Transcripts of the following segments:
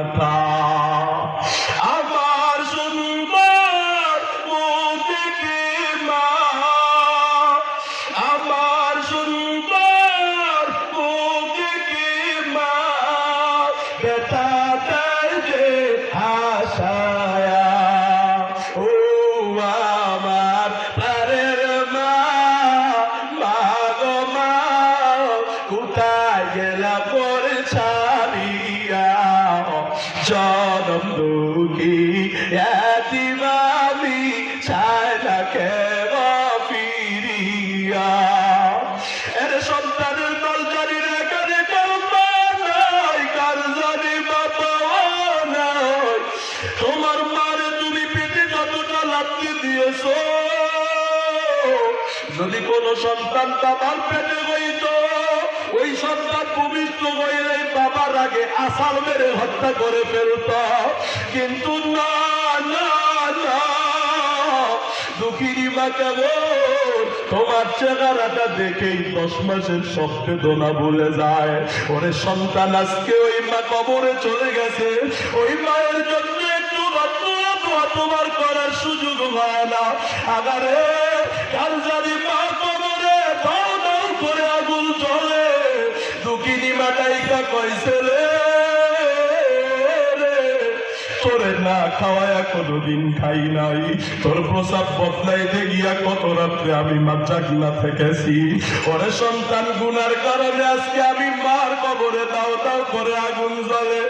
ব্যথা। আমার সুন্দর মুখ দেখে মা, আমার সুন্দর মুখ দেখে মা ব্যথা দেয় যে হাসায়া। ও আমার প্রাণের মা, মা গো মা, কোথায় গেলা পরে ছাড়িয়া, জনম দুঃখী এতিম আমি, চাই না কেব ফিরিয়া। এর সন্তানের দল জানি না কারে কারবা নাই, কার জানি বাবা নাই। তোমার মারে তুমি পেটে যতটা লাথি দিয়েছো, যদি কোন সন্তান বাবার পেটে হইত, ওই সন্তান ভূমিষ্ঠ হইলে বাবার আগে আসাল মেরে হত্যা করে ফেলত। কিন্তু না না না, দুঃখিনী মা কেমন তোমার চেহারাটা দেখেই 10 মাসের সব বেদনা ভুলে যায়। ওরে সন্তান আজকে ওই মা কবরে চলে গেছে, ওই মায়ের জন্য একটু তোমার করার সুযোগ হয় না। আগারে কাল জানি মা কবরে দাও দাও করে আগুন চলে, দুঃখিনী মাটাইকা কইছেলে তোরে না খাওয়ায়া কোনোদিন খাই নাই, তোর প্রসাদ বদলাইতে গিয়া কত রাত্রে আমি মা জাগনা থেকেছি। ওরে সন্তান গুনার কারণে আজকে আমি মার কবরে দাও দাও করে আগুন জ্বলে,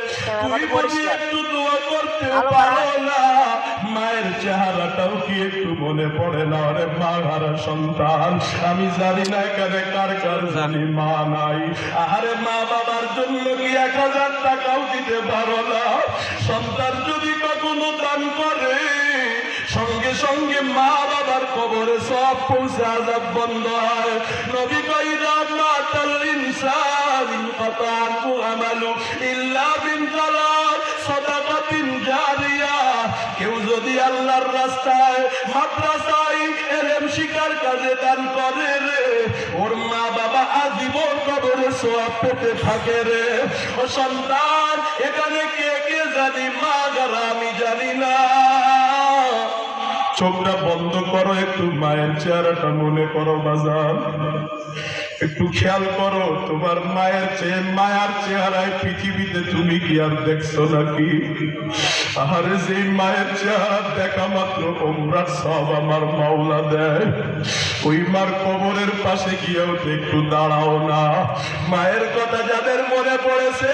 তুই বলি একটু দোয়া করতে পারো না? মায়ের চেহারাটাও কি একটু মনে পড়ে না? ওরে মা হারা সন্তান, আমি জানি না এখানে কার কার জানি মা নাই। আরে মা বাবার জন্য কি 1000 টাকাও দিতে পারো না? সন্তান যদি কখনো দান করে, সঙ্গে সঙ্গে মা বাবার কবরে সব পৌঁছে আযাব বন্ধ হয়। নবী কই রাহমাতাল ইনসান ফাতানু আমালু ইল্লা বিন সালাত সাদাকাতিন জারিয়া। কেউ যদি আল্লাহর রাস্তায়, মাদ্রাসায় ইলম শিক্ষার কাজে দান করে রে, ওর মা বাবা আজীবন কবরে সওয়াব পেতে থাকে রে। ও সন্তান, এখানে কে কে জানি মা যারা আমি জানি না। চোখটা বন্ধ করো, একটু মায়ের চেহারাটা মনে করো বাজার, একটু খেয়াল করো তোমার মায়ের চেয়ে মায়ার চেহারায় পৃথিবীতে তুমি কি আর দেখছো নাকি? আরে যে মায়ের চেহারা দেখা মাত্র ওমরার সব আমার মাওলা দেয়। ওই মার কবরের পাশে গিয়েও একটু দাঁড়াও না। মায়ের কথা যাদের মনে পড়েছে